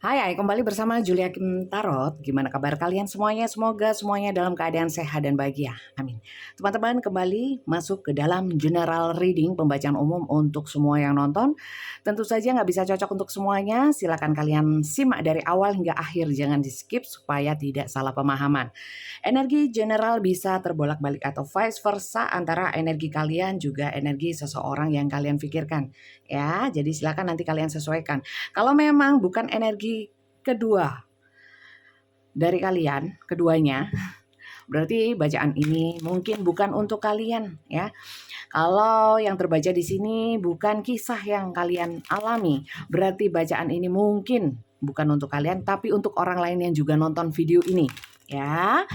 Hai, kembali bersama Julia Kim Tarot. Gimana kabar kalian semuanya? Semoga semuanya dalam keadaan sehat dan bahagia. Amin. Teman-teman kembali masuk ke dalam general reading, pembacaan umum untuk semua yang nonton. Tentu saja nggak bisa cocok untuk semuanya. Silakan kalian simak dari awal hingga akhir. Jangan di skip supaya tidak salah pemahaman. Energi general bisa terbolak-balik atau vice versa antara energi kalian juga energi seseorang yang kalian pikirkan. Ya, jadi silakan nanti kalian sesuaikan. Kalau memang bukan energi kedua dari kalian, keduanya, berarti bacaan ini mungkin bukan untuk kalian ya. Kalau yang terbaca di sini bukan kisah yang kalian alami, berarti bacaan ini mungkin bukan untuk kalian tapi untuk orang lain yang juga nonton video ini ya.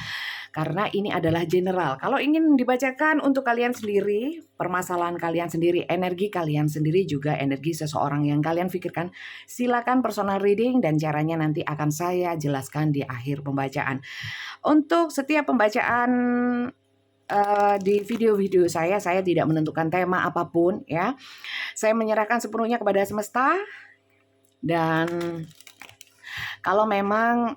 Karena ini adalah general. Kalau ingin dibacakan untuk kalian sendiri, permasalahan kalian sendiri, energi kalian sendiri juga energi seseorang yang kalian pikirkan, silakan personal reading dan caranya nanti akan saya jelaskan di akhir pembacaan. Untuk setiap pembacaan di video-video saya tidak menentukan tema apapun ya. Saya menyerahkan sepenuhnya kepada semesta dan kalau memang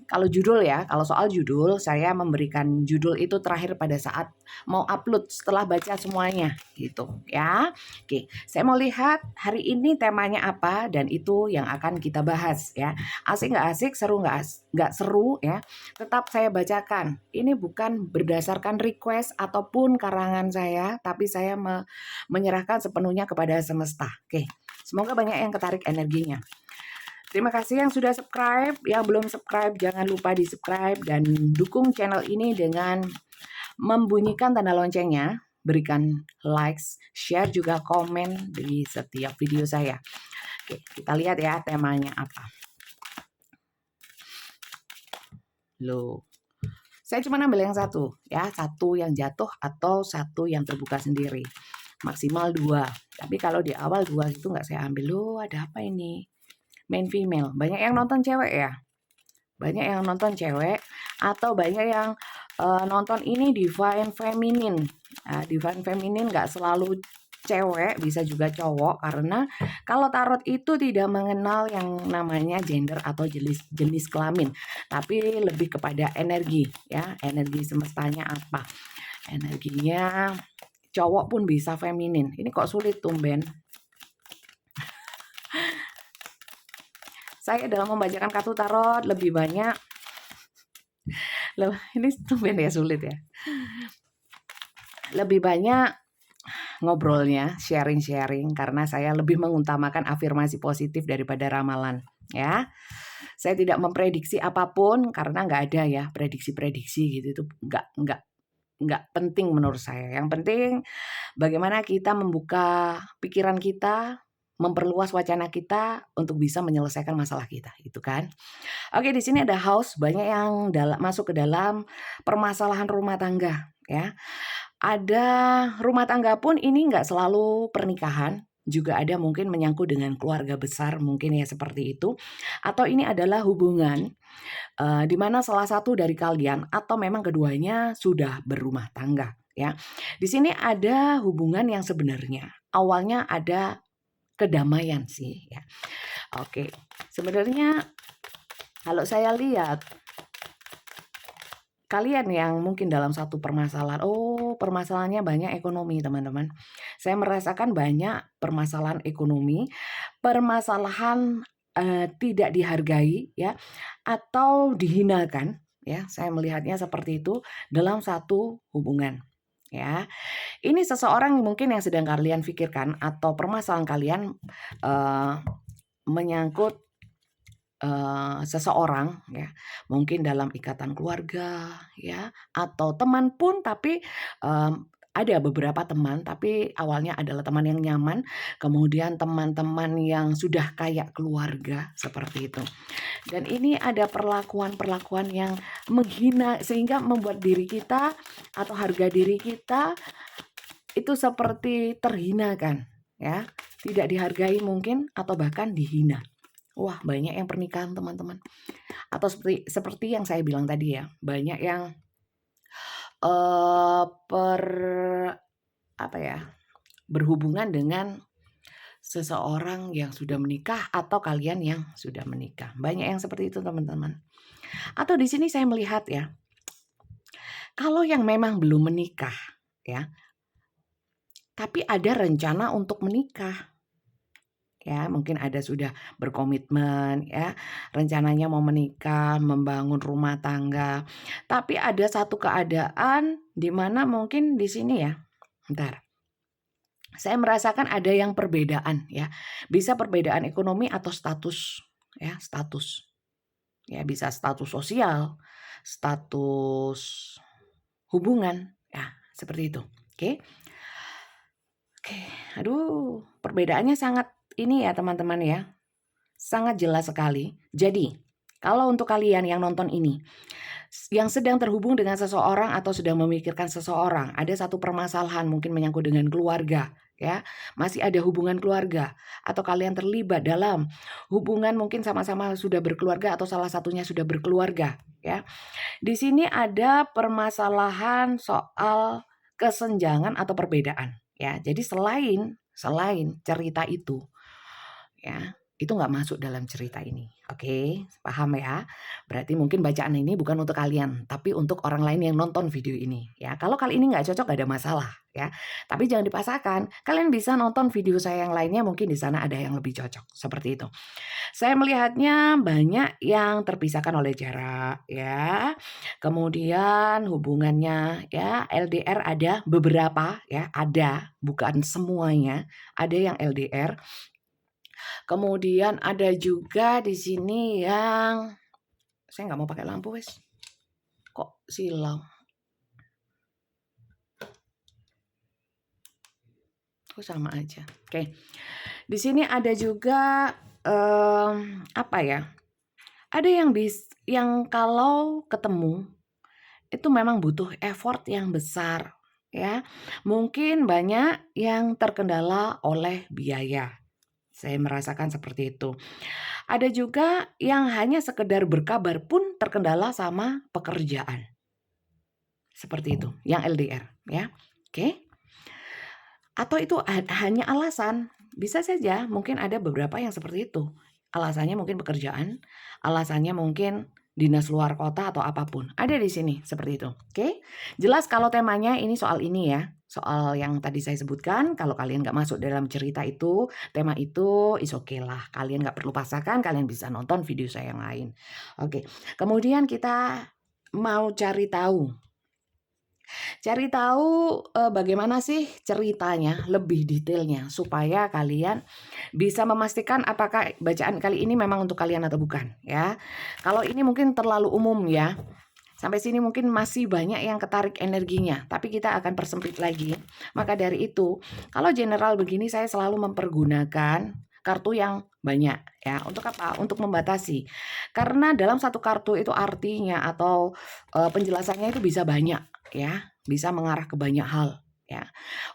kalau judul ya, kalau soal judul saya memberikan judul itu terakhir pada saat mau upload setelah baca semuanya gitu ya. Oke, saya mau lihat hari ini temanya apa dan itu yang akan kita bahas ya. Asik nggak asik, seru nggak seru ya. Tetap saya bacakan. Ini bukan berdasarkan request ataupun karangan saya, tapi saya menyerahkan sepenuhnya kepada semesta. Oke, semoga banyak yang ketarik energinya. Terima kasih yang sudah subscribe, yang belum subscribe jangan lupa di subscribe dan dukung channel ini dengan membunyikan tanda loncengnya, berikan likes, share juga komen di setiap video saya. Oke, kita lihat ya temanya apa. Loh, saya cuma ambil yang satu ya, satu yang jatuh atau satu yang terbuka sendiri. Maksimal 2, tapi kalau di awal 2 itu nggak saya ambil. Loh, ada apa ini? Main female, banyak yang nonton cewek ya? Banyak yang nonton cewek atau banyak yang nonton ini divine feminine. Divine feminine nggak selalu cewek, bisa juga cowok karena kalau tarot itu tidak mengenal yang namanya gender atau jenis kelamin, tapi lebih kepada energi ya, energi semestanya apa. Energinya cowok pun bisa feminin. Ini kok sulit tumben. Saya dalam membacakan kartu tarot lebih banyak ini tumben ya sulit ya. Lebih banyak ngobrolnya, sharing-sharing karena saya lebih mengutamakan afirmasi positif daripada ramalan ya. Saya tidak memprediksi apapun karena nggak ada ya prediksi-prediksi gitu, itu nggak penting menurut saya. Yang penting bagaimana kita membuka pikiran kita, memperluas wacana kita untuk bisa menyelesaikan masalah kita, gitu kan. Oke, di sini ada house, banyak yang masuk ke dalam permasalahan rumah tangga ya. Ada rumah tangga pun ini nggak selalu pernikahan, juga ada mungkin menyangkut dengan keluarga besar mungkin ya seperti itu. Atau ini adalah hubungan di mana salah satu dari kalian atau memang keduanya sudah berumah tangga ya. Di sini ada hubungan yang sebenarnya awalnya ada kedamaian sih ya. Oke, sebenarnya kalau saya lihat kalian yang mungkin dalam satu permasalahan, permasalahannya banyak ekonomi teman-teman. Saya merasakan banyak permasalahan ekonomi, permasalahan tidak dihargai ya, atau dihinakan ya. Saya melihatnya seperti itu dalam satu hubungan ya. Ini seseorang mungkin yang sedang kalian pikirkan atau permasalahan kalian menyangkut seseorang ya, mungkin dalam ikatan keluarga ya, atau teman pun tapi ada beberapa teman tapi awalnya adalah teman yang nyaman, kemudian teman-teman yang sudah kayak keluarga seperti itu. Dan ini ada perlakuan-perlakuan yang menghina sehingga membuat diri kita atau harga diri kita itu seperti terhinakan ya, tidak dihargai mungkin atau bahkan dihina. Wah, banyak yang pernikahan teman-teman. Atau seperti yang saya bilang tadi ya, banyak yang berhubungan dengan seseorang yang sudah menikah atau kalian yang sudah menikah. Banyak yang seperti itu teman-teman. Atau di sini saya melihat ya, kalau yang memang belum menikah ya, tapi ada rencana untuk menikah. Ya, mungkin ada sudah berkomitmen ya, rencananya mau menikah, membangun rumah tangga. Tapi ada satu keadaan di mana mungkin di sini ya, bentar. Saya merasakan ada yang perbedaan ya. Bisa perbedaan ekonomi atau status ya, status. Ya, bisa status sosial, status hubungan ya, seperti itu. Oke. Oke, aduh, perbedaannya sangat ini ya teman-teman ya. Sangat jelas sekali. Jadi, kalau untuk kalian yang nonton ini, yang sedang terhubung dengan seseorang atau sedang memikirkan seseorang, ada satu permasalahan mungkin menyangkut dengan keluarga, ya, masih ada hubungan keluarga, atau kalian terlibat dalam hubungan mungkin sama-sama sudah berkeluarga atau salah satunya sudah berkeluarga, ya. Di sini ada permasalahan soal kesenjangan atau perbedaan, ya. Jadi selain cerita itu, ya, itu nggak masuk dalam cerita ini. Oke, paham ya? Berarti mungkin bacaan ini bukan untuk kalian, tapi untuk orang lain yang nonton video ini. Ya, kalau kali ini nggak cocok nggak ada masalah, ya. Tapi jangan dipaksakan. Kalian bisa nonton video saya yang lainnya, mungkin di sana ada yang lebih cocok. Seperti itu. Saya melihatnya banyak yang terpisahkan oleh jarak, ya. Kemudian hubungannya, ya, LDR ada beberapa, ya, ada, bukan semuanya. Ada yang LDR. Kemudian ada juga di sini yang saya nggak mau pakai lampu wes. Kok silau? Kok sama aja. Oke. Di sini ada juga apa ya? Ada yang kalau ketemu itu memang butuh effort yang besar, ya. Mungkin banyak yang terkendala oleh biaya. Saya merasakan seperti itu. Ada juga yang hanya sekedar berkabar pun terkendala sama pekerjaan. Seperti itu, yang LDR, ya. Oke. Atau itu hanya alasan. Bisa saja mungkin ada beberapa yang seperti itu. Alasannya mungkin pekerjaan, alasannya mungkin dinas luar kota atau apapun. Ada di sini seperti itu. Oke. Jelas kalau temanya ini soal ini ya. Soal yang tadi saya sebutkan, kalau kalian nggak masuk dalam cerita itu, tema itu, is okay lah. Kalian nggak perlu paksakan, kalian bisa nonton video saya yang lain. Oke. Kemudian kita mau cari tahu. Cari tahu bagaimana sih ceritanya, lebih detailnya, supaya kalian bisa memastikan apakah bacaan kali ini memang untuk kalian atau bukan, ya. Kalau ini mungkin terlalu umum ya. Sampai sini mungkin masih banyak yang ketarik energinya, tapi kita akan persempit lagi. Maka dari itu, kalau general begini saya selalu mempergunakan kartu yang banyak ya. Untuk apa? Untuk membatasi. Karena dalam satu kartu itu artinya atau penjelasannya itu bisa banyak ya, bisa mengarah ke banyak hal. Ya,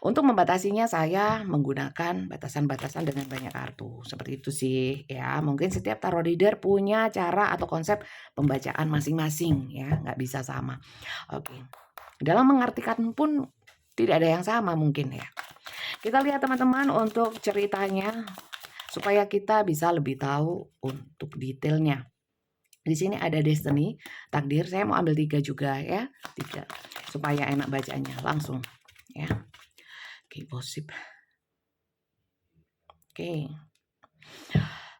untuk membatasinya saya menggunakan batasan-batasan dengan banyak kartu. Seperti itu sih ya. Mungkin setiap tarot reader punya cara atau konsep pembacaan masing-masing ya, nggak bisa sama. Oke. Dalam mengartikan pun tidak ada yang sama mungkin ya. Kita lihat teman-teman untuk ceritanya supaya kita bisa lebih tahu untuk detailnya. Di sini ada destiny, takdir. Saya mau ambil 3 juga ya, 3 supaya enak bacanya langsung. Ya, oke, gosip. Oke,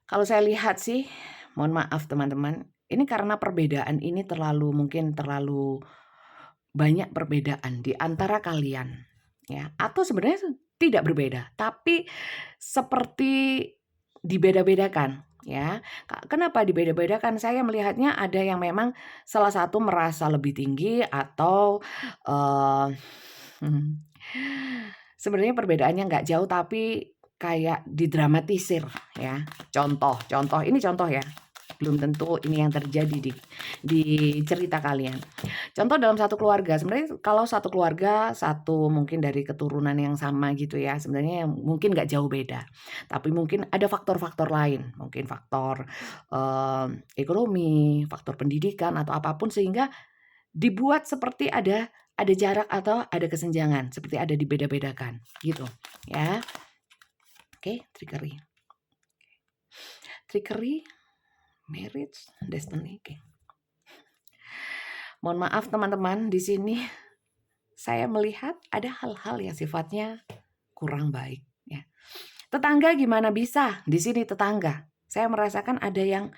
kalau saya lihat sih, mohon maaf teman-teman, ini karena perbedaan ini mungkin terlalu banyak perbedaan di antara kalian, ya. Atau sebenarnya tidak berbeda, tapi seperti dibeda-bedakan, ya. Kenapa dibeda-bedakan? Saya melihatnya ada yang memang salah satu merasa lebih tinggi atau sebenarnya perbedaannya nggak jauh tapi kayak didramatisir ya. Contoh ini contoh ya. Belum tentu ini yang terjadi di cerita kalian. Contoh dalam satu keluarga, sebenarnya kalau satu keluarga, satu mungkin dari keturunan yang sama gitu ya, sebenarnya mungkin nggak jauh beda. Tapi mungkin ada faktor-faktor lain, mungkin faktor ekonomi, faktor pendidikan atau apapun sehingga dibuat seperti ada jarak atau ada kesenjangan, seperti ada dibeda-bedakan gitu ya. Oke, trickery, marriage, destiny. Oke. Mohon maaf teman-teman, di sini saya melihat ada hal-hal yang sifatnya kurang baik ya. Tetangga gimana bisa? Di sini tetangga. Saya merasakan ada yang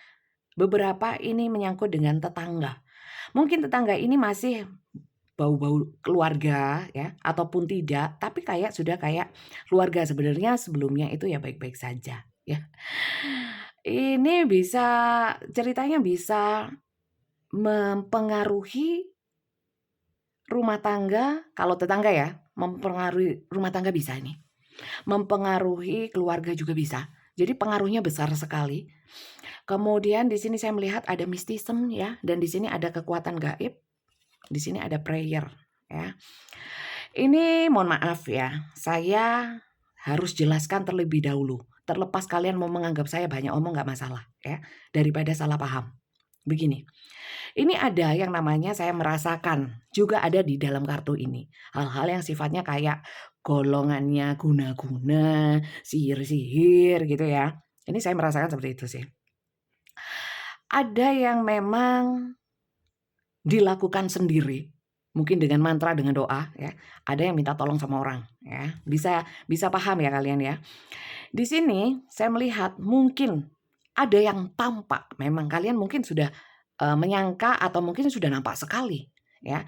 beberapa ini menyangkut dengan tetangga. Mungkin tetangga ini masih bau-bau keluarga ya ataupun tidak, tapi kayak sudah kayak keluarga. Sebenarnya sebelumnya itu ya baik-baik saja ya. Ini bisa ceritanya bisa mempengaruhi rumah tangga, kalau tetangga ya, mempengaruhi rumah tangga bisa nih. Mempengaruhi keluarga juga bisa. Jadi pengaruhnya besar sekali. Kemudian di sini saya melihat ada mistism ya, dan di sini ada kekuatan gaib. Di sini ada prayer ya. Ini mohon maaf ya, saya harus jelaskan terlebih dahulu. Terlepas kalian mau menganggap saya banyak omong nggak masalah ya, daripada salah paham. Begini, ini ada yang namanya saya merasakan juga ada di dalam kartu ini. Hal-hal yang sifatnya kayak golongannya guna-guna, sihir-sihir gitu ya. Ini saya merasakan seperti itu sih. Ada yang memang dilakukan sendiri, mungkin dengan mantra, dengan doa ya. Ada yang minta tolong sama orang ya. Bisa paham ya kalian ya. Di sini saya melihat mungkin ada yang tampak, memang kalian mungkin sudah menyangka atau mungkin sudah nampak sekali ya.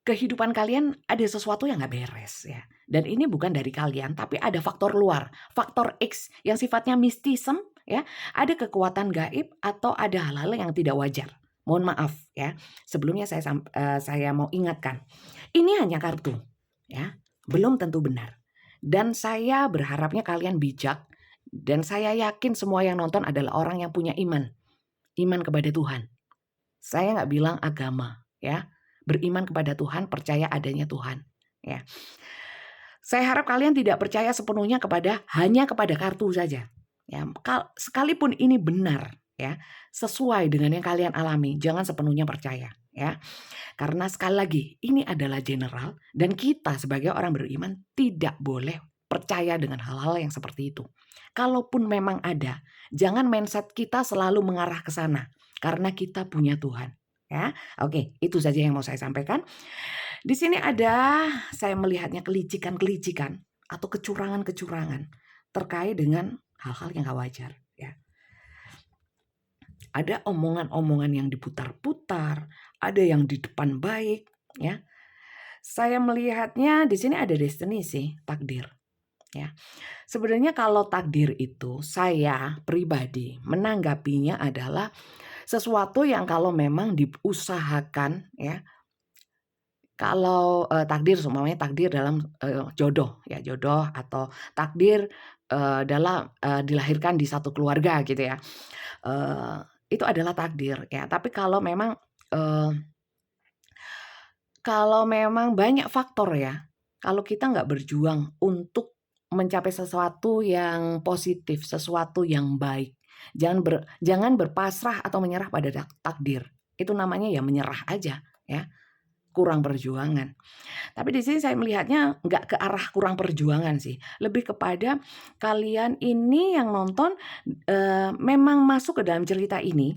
Kehidupan kalian ada sesuatu yang nggak beres ya. Dan ini bukan dari kalian, tapi ada faktor luar, faktor X yang sifatnya mistism ya. Ada kekuatan gaib atau ada hal-hal yang tidak wajar. Mohon maaf ya. Sebelumnya saya mau ingatkan, ini hanya kartu ya, belum tentu benar. Dan saya berharapnya kalian bijak dan saya yakin semua yang nonton adalah orang yang punya iman kepada Tuhan. Saya nggak bilang agama ya. Beriman kepada Tuhan, percaya adanya Tuhan ya. Saya harap kalian tidak percaya sepenuhnya hanya kepada kartu saja ya. Sekalipun ini benar ya, sesuai dengan yang kalian alami, jangan sepenuhnya percaya ya. Karena sekali lagi ini adalah general dan kita sebagai orang beriman tidak boleh percaya dengan hal-hal yang seperti itu. Kalaupun memang ada, jangan mindset kita selalu mengarah ke sana karena kita punya Tuhan. Ya, oke, itu saja yang mau saya sampaikan. Di sini saya melihatnya kelicikan-kelicikan atau kecurangan-kecurangan terkait dengan hal-hal yang gak wajar. Ya. Ada omongan-omongan yang diputar-putar, ada yang di depan baik. Ya, saya melihatnya di sini ada destiny sih, takdir. Ya, sebenarnya kalau takdir itu saya pribadi menanggapinya adalah sesuatu yang kalau memang diusahakan ya, kalau takdir semuanya takdir dalam jodoh ya, jodoh atau takdir dalam dilahirkan di satu keluarga gitu ya, itu adalah takdir ya. Tapi kalau memang banyak faktor ya, kalau kita nggak berjuang untuk mencapai sesuatu yang positif, sesuatu yang baik, jangan berpasrah atau menyerah pada takdir. Itu namanya ya menyerah aja ya, kurang perjuangan. Tapi di sini saya melihatnya nggak ke arah kurang perjuangan sih, lebih kepada kalian ini yang nonton memang masuk ke dalam cerita ini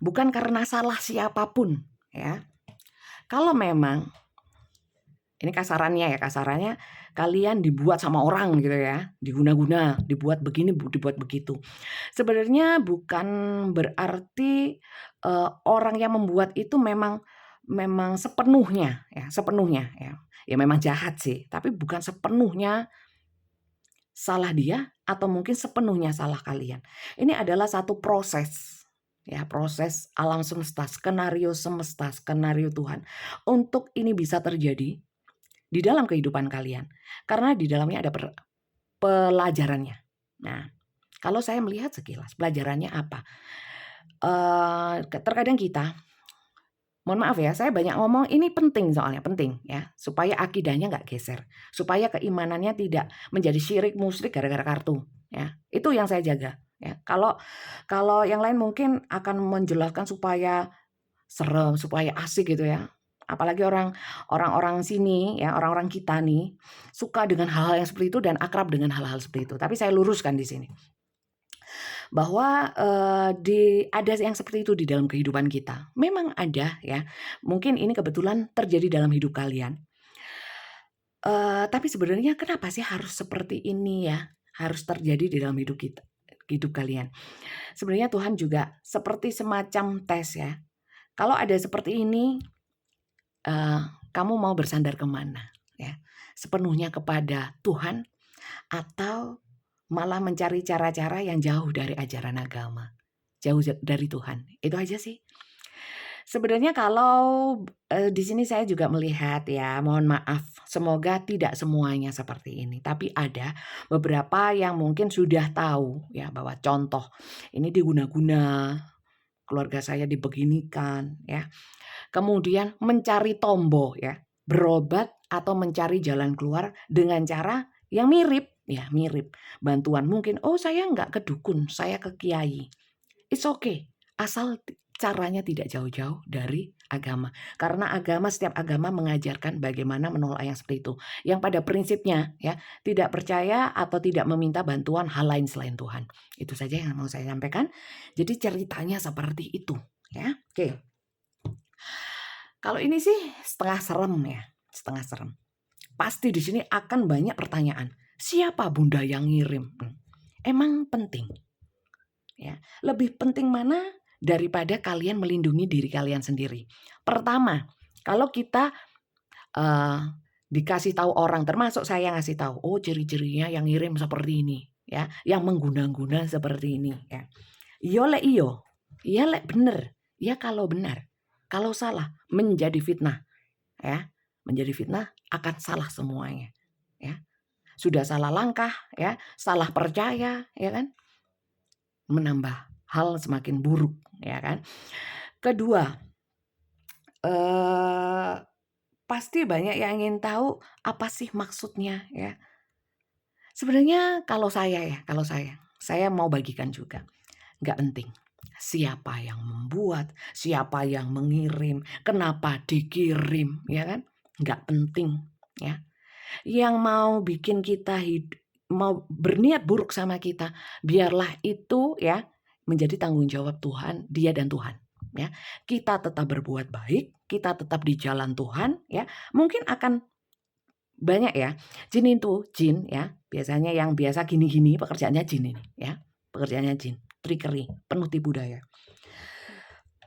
bukan karena salah siapapun ya. Kalau memang ini kasarannya kalian dibuat sama orang gitu ya, diguna-guna, dibuat begini, dibuat begitu. Sebenarnya bukan berarti orang yang membuat itu memang sepenuhnya ya. Ya memang jahat sih, tapi bukan sepenuhnya salah dia atau mungkin sepenuhnya salah kalian. Ini adalah satu proses ya, proses alam semesta, skenario semesta, skenario Tuhan untuk ini bisa terjadi di dalam kehidupan kalian. Karena di dalamnya ada pelajarannya. Nah, kalau saya melihat sekilas pelajarannya apa? Terkadang kita, mohon maaf ya, saya banyak ngomong ini penting soalnya penting ya, supaya akidahnya nggak geser, supaya keimanannya tidak menjadi syirik musyrik gara-gara kartu ya. Itu yang saya jaga ya. Kalau yang lain mungkin akan menjelaskan supaya serem, supaya asik gitu ya. Apalagi orang-orang sini ya, orang-orang kita nih suka dengan hal-hal yang seperti itu dan akrab dengan hal-hal seperti itu. Tapi saya luruskan di sini bahwa ada yang seperti itu di dalam kehidupan kita. Memang ada ya. Mungkin ini kebetulan terjadi dalam hidup kalian. Tapi sebenarnya kenapa sih harus seperti ini ya? Harus terjadi di dalam hidup kalian. Sebenarnya Tuhan juga seperti semacam tes ya. Kalau ada seperti ini, kamu mau bersandar kemana? Ya, sepenuhnya kepada Tuhan atau malah mencari cara-cara yang jauh dari ajaran agama, jauh dari Tuhan. Itu aja sih. Sebenarnya kalau di sini saya juga melihat ya, mohon maaf, semoga tidak semuanya seperti ini. Tapi ada beberapa yang mungkin sudah tahu ya bahwa contoh ini diguna-guna, keluarga saya dibeginikan ya. Kemudian mencari tombo ya, berobat atau mencari jalan keluar dengan cara yang mirip ya, mirip. Bantuan mungkin, oh saya enggak ke dukun, saya ke kiai. It's okay, asal caranya tidak jauh-jauh dari agama. Karena setiap agama mengajarkan bagaimana menolak yang seperti itu. Yang pada prinsipnya ya, tidak percaya atau tidak meminta bantuan hal lain selain Tuhan. Itu saja yang mau saya sampaikan. Jadi ceritanya seperti itu ya. Oke. Kalau ini sih setengah serem ya, setengah serem. Pasti di sini akan banyak pertanyaan. Siapa Bunda yang ngirim? Emang penting? Ya, lebih penting mana daripada kalian melindungi diri kalian sendiri? Pertama, kalau kita dikasih tahu orang, termasuk saya ngasih tahu, oh ciri-cirinya yang ngirim seperti ini, ya, yang mengguna-guna seperti ini, ya. Iyo lek iyo, iya lek bener, ya kalau benar, kalau salah menjadi fitnah, ya, menjadi fitnah akan salah semuanya, ya. Sudah salah langkah, ya, salah percaya, ya kan, menambah hal semakin buruk, ya kan. Kedua, pasti banyak yang ingin tahu apa sih maksudnya ya. Sebenarnya kalau saya mau bagikan juga. Nggak penting siapa yang membuat, siapa yang mengirim, kenapa dikirim, ya kan? Nggak penting ya. Yang mau bikin kita mau berniat buruk sama kita, biarlah itu ya menjadi tanggung jawab Tuhan, dia dan Tuhan. Ya, kita tetap berbuat baik, kita tetap di jalan Tuhan, ya. Mungkin akan banyak ya. Jin ya, biasanya yang biasa gini-gini pekerjaannya jin ini, ya. Pekerjaannya jin, trickery, penuh tipu daya.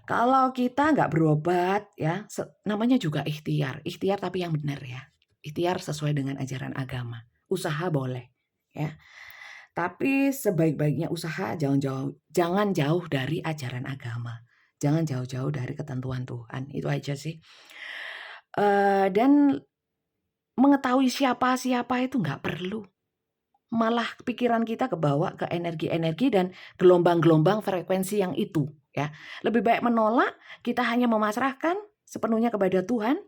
Kalau kita nggak berobat ya, namanya juga ikhtiar tapi yang benar ya. Ikhtiar sesuai dengan ajaran agama. Usaha boleh ya. Tapi sebaik-baiknya usaha jangan jauh dari ajaran agama. Jangan jauh-jauh dari ketentuan Tuhan. Itu aja sih. Dan mengetahui siapa-siapa itu nggak perlu. Malah pikiran kita kebawa ke energi-energi dan gelombang-gelombang frekuensi yang itu ya. Lebih baik menolak, kita hanya memasrahkan sepenuhnya kepada Tuhan.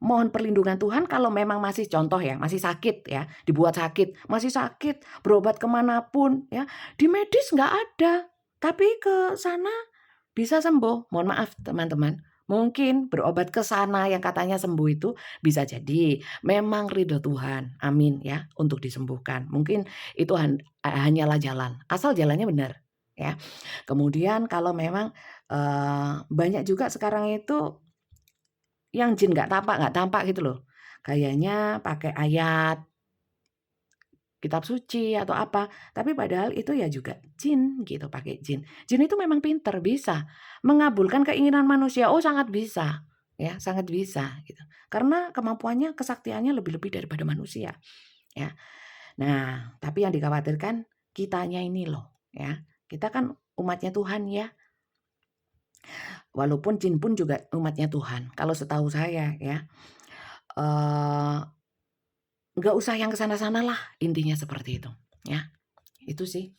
Mohon perlindungan Tuhan kalau memang masih contoh ya, masih sakit ya, dibuat sakit, masih sakit, berobat kemanapun ya, di medis nggak ada, tapi ke sana bisa sembuh. Mohon maaf teman-teman, mungkin berobat ke sana yang katanya sembuh itu bisa jadi memang ridho Tuhan, amin ya, untuk disembuhkan. Mungkin itu hanyalah jalan, asal jalannya benar ya. Kemudian kalau memang banyak juga sekarang itu yang jin nggak tampak gitu loh. Kayaknya pakai ayat kitab suci atau apa, tapi padahal itu ya juga jin gitu, pakai jin. Jin itu memang pinter, bisa mengabulkan keinginan manusia. Oh, sangat bisa, ya, sangat bisa gitu. Karena kemampuannya, kesaktiannya lebih-lebih daripada manusia, ya. Nah, tapi yang dikhawatirkan kitanya ini loh, ya. Kita kan umatnya Tuhan ya. Walaupun jin pun juga umatnya Tuhan. Kalau setahu saya ya, nggak usah yang kesana-sana lah, intinya seperti itu, ya. Itu sih.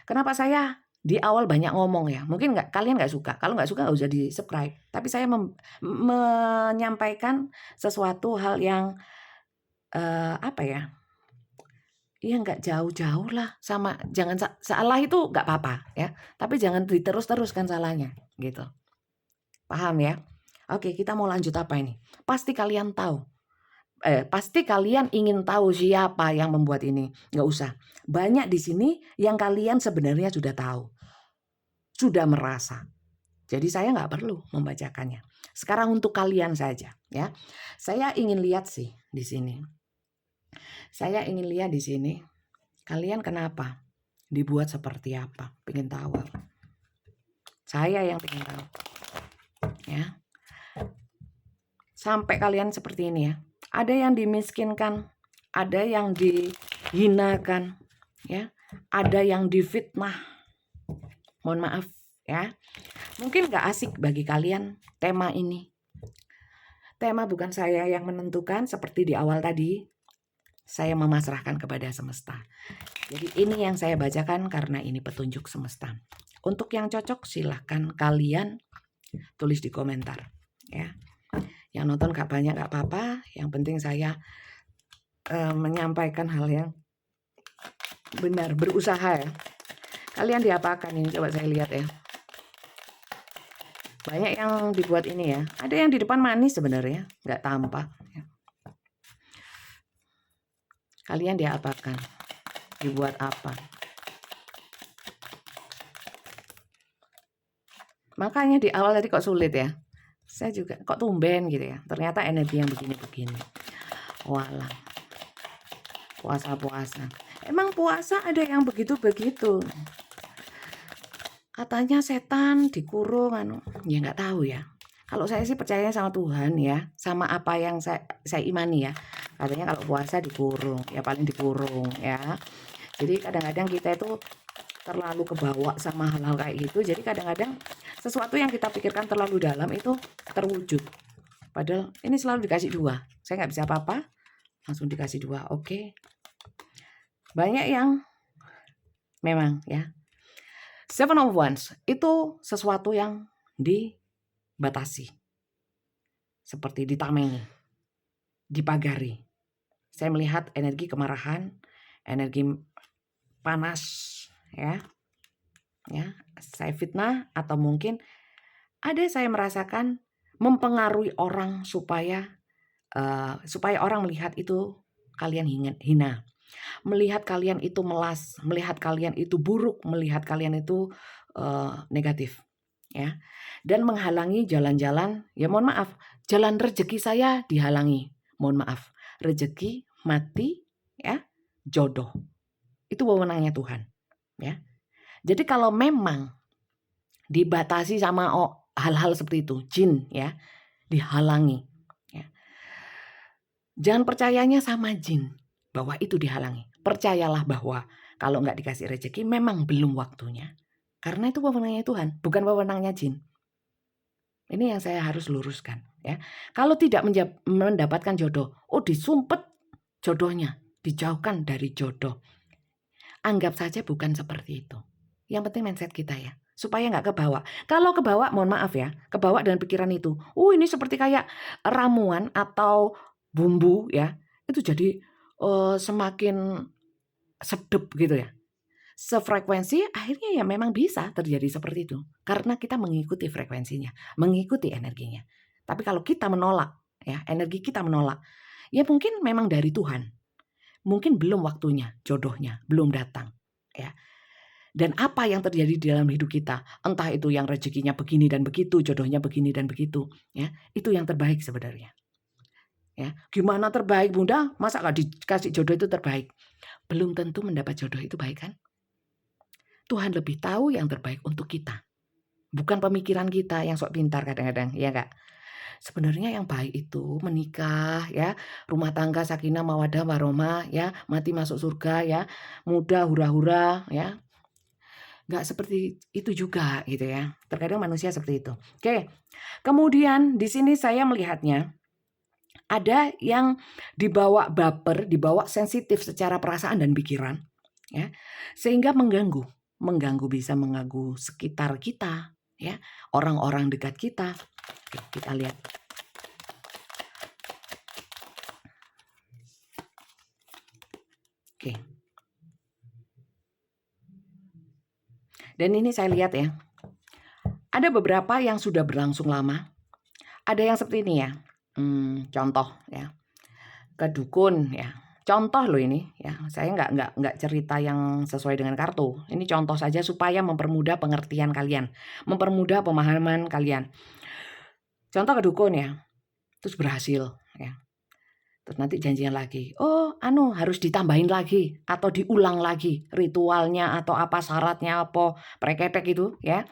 Kenapa saya di awal banyak ngomong ya, mungkin kalian nggak suka, kalau nggak suka nggak usah di-subscribe. Tapi saya menyampaikan sesuatu hal yang, apa ya, ya nggak jauh-jauh lah sama jangan salah itu nggak apa-apa ya, tapi jangan diterus-teruskan salahnya, gitu. Paham ya? Oke, kita mau lanjut apa ini? Pasti kalian tahu. Pasti kalian ingin tahu siapa yang membuat ini. Nggak usah. Banyak di sini yang kalian sebenarnya sudah tahu. Sudah merasa. Jadi saya nggak perlu membacakannya. Sekarang untuk kalian saja, ya. Saya ingin lihat sih di sini. Saya ingin lihat di sini. Kalian kenapa? Dibuat seperti apa? Pengen tahu. Saya yang pengen tahu. Ya. Sampai kalian seperti ini ya. Ada yang dimiskinkan, ada yang dihinakan, ya. Ada yang difitnah. Mohon maaf, ya. Mungkin gak asik bagi kalian tema ini. Tema bukan saya yang menentukan seperti di awal tadi. Saya memasrahkan kepada semesta. Jadi ini yang saya bacakan karena ini petunjuk semesta. Untuk yang cocok silahkan kalian tulis di komentar. Ya. Yang nonton gak banyak gak apa-apa. Yang penting saya menyampaikan hal yang benar, berusaha ya. Kalian diapakan ini? Coba saya lihat ya. Banyak yang dibuat ini ya. Ada yang di depan manis sebenarnya, nggak tampak. Kalian diapakan? Dibuat apa? Makanya di awal tadi kok sulit ya. Saya juga kok tumben gitu ya. Ternyata energi yang begini-begini. Walah. Puasa-puasa. Emang puasa ada yang begitu-begitu. Katanya setan dikurung anu. Ya nggak tahu ya. Kalau saya sih percaya sama Tuhan ya, sama apa yang saya imani ya. Katanya kalau puasa dikurung, ya paling dikurung ya. Jadi kadang-kadang kita itu terlalu kebawa sama hal-hal kayak gitu. Jadi kadang-kadang sesuatu yang kita pikirkan terlalu dalam itu terwujud. Padahal ini selalu dikasih 2. Saya nggak bisa apa-apa, langsung dikasih 2. Oke. Banyak yang memang ya. Seven of Wands itu sesuatu yang dibatasi. Seperti ditamengi, dipagari. Saya melihat energi kemarahan, energi panas, ya. Ya, saya fitnah atau mungkin ada saya merasakan mempengaruhi orang supaya orang melihat itu kalian hina. Melihat kalian itu melas, melihat kalian itu buruk, melihat kalian itu negatif, ya. Dan menghalangi jalan-jalan, ya mohon maaf, jalan rezeki saya dihalangi. Mohon maaf, rezeki, mati, ya, jodoh. Itu wewenangnya Tuhan, ya. Jadi kalau memang dibatasi sama hal-hal seperti itu, jin ya, dihalangi, ya. Jangan percayanya sama jin bahwa itu dihalangi. Percayalah bahwa kalau nggak dikasih rezeki memang belum waktunya. Karena itu wewenangnya Tuhan, bukan wewenangnya jin. Ini yang saya harus luruskan ya. Kalau tidak mendapatkan jodoh, disumpet jodohnya, dijauhkan dari jodoh. Anggap saja bukan seperti itu. Yang penting mindset kita ya, supaya nggak kebawa. Kalau kebawa, mohon maaf ya, kebawa dengan pikiran itu. Ini seperti kayak ramuan atau bumbu ya, itu jadi semakin sedep gitu ya. Sefrekuensi akhirnya ya memang bisa terjadi seperti itu. Karena kita mengikuti frekuensinya, mengikuti energinya. Tapi kalau kita menolak, ya energi kita menolak, ya mungkin memang dari Tuhan. Mungkin belum waktunya, jodohnya belum datang, ya. Dan apa yang terjadi di dalam hidup kita, entah itu yang rezekinya begini dan begitu, jodohnya begini dan begitu, ya, itu yang terbaik sebenarnya. Ya, gimana terbaik Bunda? Masa gak dikasih jodoh itu terbaik? Belum tentu mendapat jodoh itu baik kan? Tuhan lebih tahu yang terbaik untuk kita. Bukan pemikiran kita yang sok pintar kadang-kadang, ya enggak? Sebenarnya yang baik itu menikah ya, rumah tangga sakinah mawaddah warahmah ya, mati masuk surga ya, muda hura-hura ya. Enggak seperti itu juga gitu ya. Terkadang manusia seperti itu. Oke. Kemudian di sini saya melihatnya ada yang dibawa baper, dibawa sensitif secara perasaan dan pikiran ya. Sehingga mengganggu bisa mengganggu sekitar kita ya, orang-orang dekat kita. Oke, kita lihat. Oke. Dan ini saya lihat ya. Ada beberapa yang sudah berlangsung lama. Ada yang seperti ini ya. Contoh ya. Ke dukun ya. Contoh loh ini ya. Saya nggak cerita yang sesuai dengan kartu. Ini contoh saja supaya mempermudah pengertian kalian, mempermudah pemahaman kalian. Contoh ke dukun ya. Terus berhasil ya. Terus nanti janjian lagi. Oh, harus ditambahin lagi atau diulang lagi ritualnya atau apa syaratnya apa preketek itu ya.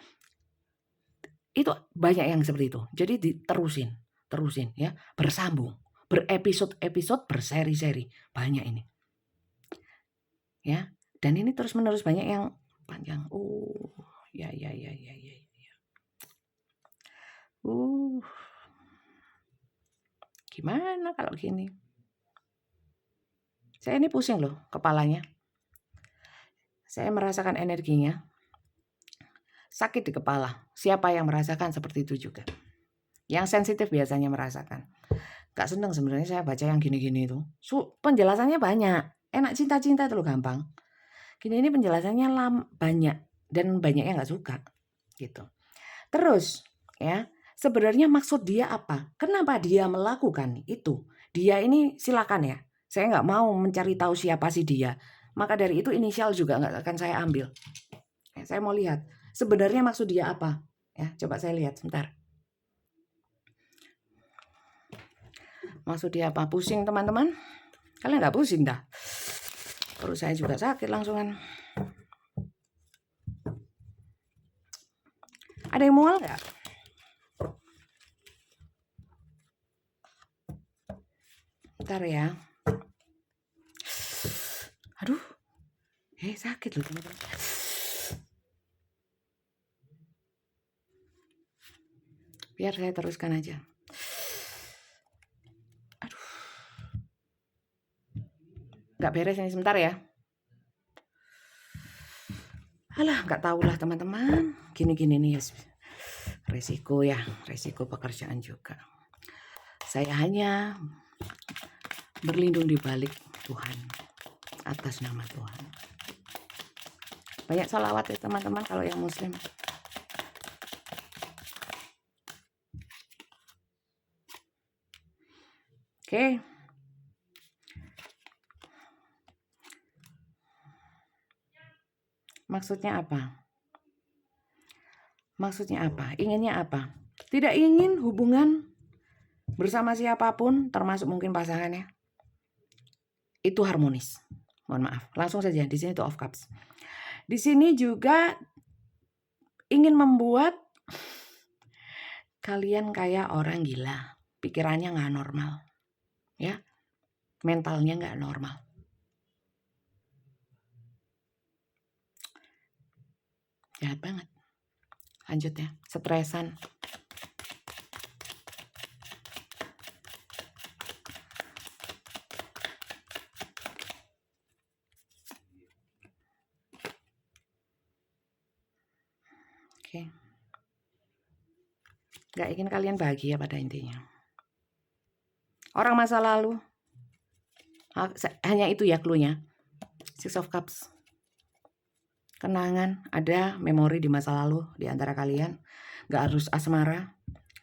Itu banyak yang seperti itu. Jadi terusin ya, bersambung, berepisode-episode, berseri-seri. Banyak ini. Ya. Dan ini terus-menerus banyak yang panjang. Ya. Gimana kalau gini? Saya ini pusing loh kepalanya. Saya merasakan energinya. Sakit di kepala. Siapa yang merasakan seperti itu juga? Yang sensitif biasanya merasakan. Gak seneng sebenarnya saya baca yang gini-gini itu. Penjelasannya banyak. Enak cinta-cinta itu loh gampang. Gini ini penjelasannya banyak. Dan banyaknya gak suka. Gitu. Terus ya, sebenarnya maksud dia apa? Kenapa dia melakukan itu? Dia ini silakan ya. Saya nggak mau mencari tahu siapa sih dia. Maka dari itu inisial juga nggak akan saya ambil. Saya mau lihat sebenarnya maksud dia apa. Ya, coba saya lihat sebentar. Maksud dia apa? Pusing teman-teman? Kalian nggak pusing dah? Perut saya juga sakit langsungan. Ada yang mual nggak? Bentar ya. Aduh. Sakit loh teman-teman. Biar saya teruskan aja. Aduh. Nggak beres ini sebentar ya. Alah, nggak tahu lah teman-teman. Gini-gini nih ya. Resiko pekerjaan juga. Saya hanya berlindung di balik Tuhan, atas nama Tuhan. Banyak salawat ya teman-teman kalau yang muslim. Oke. Maksudnya apa? Inginnya apa? Tidak ingin hubungan bersama siapapun, termasuk mungkin pasangannya, itu harmonis. Mohon maaf, langsung saja di sini Two of Cups. Di sini juga ingin membuat kalian kayak orang gila, pikirannya nggak normal, ya, mentalnya nggak normal. Jahat banget. Lanjut ya, stresan. Oke. Gak ingin kalian bahagia pada intinya. Orang masa lalu. Hanya itu ya cluenya. Six of Cups. Kenangan, ada memori di masa lalu di antara kalian. Gak harus asmara.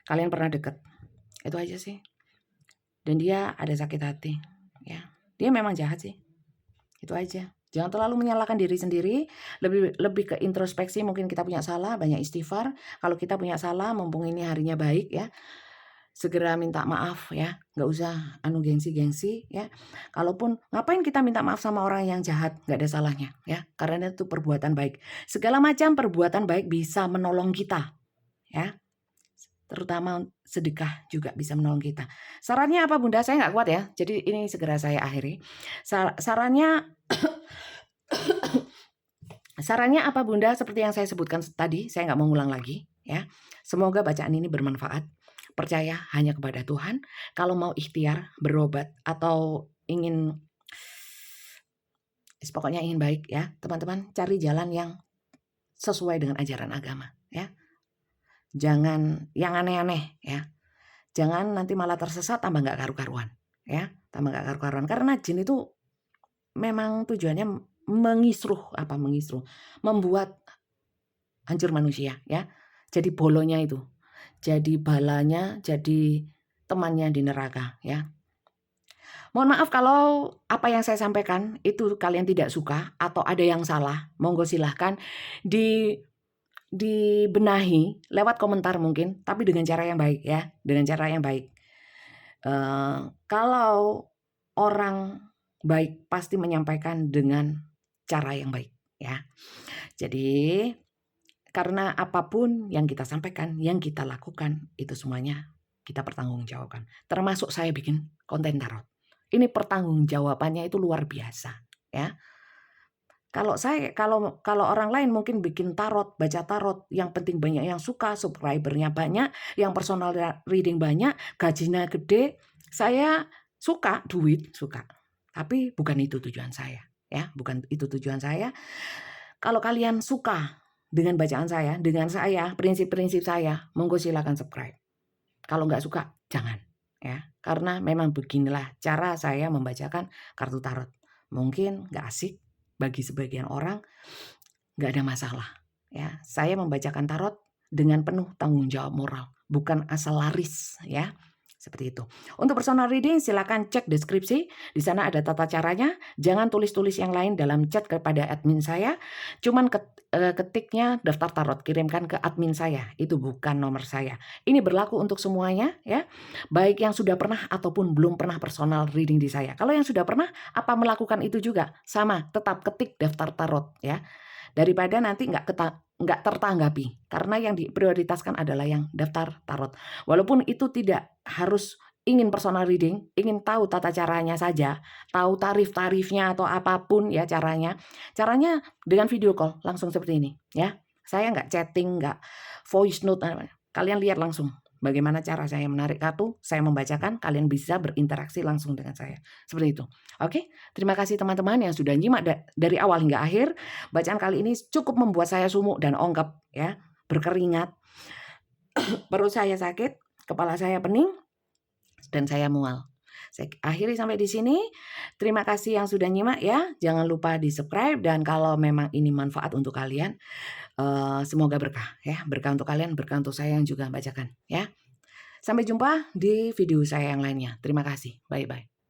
Kalian pernah deket. Itu aja sih. Dan dia ada sakit hati. Ya, dia memang jahat sih. Itu aja. Jangan terlalu menyalahkan diri sendiri. Lebih ke introspeksi. Mungkin kita punya salah, banyak istighfar. Kalau kita punya salah, mumpung ini harinya baik ya, segera minta maaf ya. Nggak usah gengsi-gengsi ya. Kalaupun ngapain kita minta maaf sama orang yang jahat, nggak ada salahnya ya. Karena itu perbuatan baik. Segala macam perbuatan baik bisa menolong kita ya. Terutama sedekah juga bisa menolong kita. Sarannya apa Bunda? Saya nggak kuat ya. Jadi ini segera saya akhiri. Sarannya Sarannya apa Bunda? Seperti yang saya sebutkan tadi, saya nggak mau ngulang lagi ya. Semoga bacaan ini bermanfaat. Percaya hanya kepada Tuhan. Kalau mau ikhtiar, berobat atau pokoknya ingin baik ya, teman-teman cari jalan yang sesuai dengan ajaran agama ya. Jangan yang aneh-aneh ya. Jangan nanti malah tersesat tambah nggak karu-karuan ya. Tambah nggak karu-karuan karena jin itu memang tujuannya membuat hancur manusia ya. Jadi bolonya itu. jadi balanya, jadi temannya di neraka ya. Mohon maaf kalau apa yang saya sampaikan itu kalian tidak suka atau ada yang salah, monggo silahkan di dibenahi lewat komentar mungkin, tapi dengan cara yang baik ya, dengan cara yang baik. Kalau orang baik pasti menyampaikan dengan cara yang baik ya. Jadi karena apapun yang kita sampaikan, yang kita lakukan itu semuanya kita pertanggungjawabkan. Termasuk saya bikin konten tarot. Ini pertanggungjawabannya itu luar biasa ya. Kalau orang lain mungkin bikin tarot, baca tarot, yang penting banyak yang suka, subscribernya banyak, yang personal reading banyak, gajinya gede. Saya suka duit, suka. Tapi bukan itu tujuan saya, ya, bukan itu tujuan saya. Kalau kalian suka dengan bacaan saya, dengan saya, prinsip-prinsip saya, monggo silakan subscribe. Kalau nggak suka, jangan, ya. Karena memang beginilah cara saya membacakan kartu tarot. Mungkin nggak asik bagi sebagian orang, nggak ada masalah ya. Saya membacakan tarot dengan penuh tanggung jawab moral, bukan asal laris ya. Seperti itu. Untuk personal reading silakan cek deskripsi, di sana ada tata caranya. Jangan tulis-tulis yang lain dalam chat kepada admin saya. Cuman ketiknya daftar tarot, kirimkan ke admin saya. Itu bukan nomor saya. Ini berlaku untuk semuanya ya. Baik yang sudah pernah ataupun belum pernah personal reading di saya. Kalau yang sudah pernah, apa melakukan itu juga? Sama, tetap ketik daftar tarot ya. Daripada nanti nggak tertanggapi. Karena yang diprioritaskan adalah yang daftar tarot. Walaupun itu tidak harus ingin personal reading, ingin tahu tata caranya saja, tahu tarif-tarifnya atau apapun ya caranya. Caranya dengan video call langsung seperti ini ya. Saya nggak chatting, nggak voice note. Kalian lihat langsung bagaimana cara saya menarik kartu, saya membacakan, kalian bisa berinteraksi langsung dengan saya. Seperti itu. Oke, terima kasih teman-teman yang sudah nyimak dari awal hingga akhir. Bacaan kali ini cukup membuat saya sumuk dan ongkap ya, berkeringat. Perut saya sakit, kepala saya pening, dan saya mual. Saya akhiri sampai di sini. Terima kasih yang sudah nyimak ya. Jangan lupa di-subscribe dan kalau memang ini manfaat untuk kalian, semoga berkah ya. Berkah untuk kalian, berkah untuk saya yang juga bacakan ya. Sampai jumpa di video saya yang lainnya. Terima kasih. Bye-bye.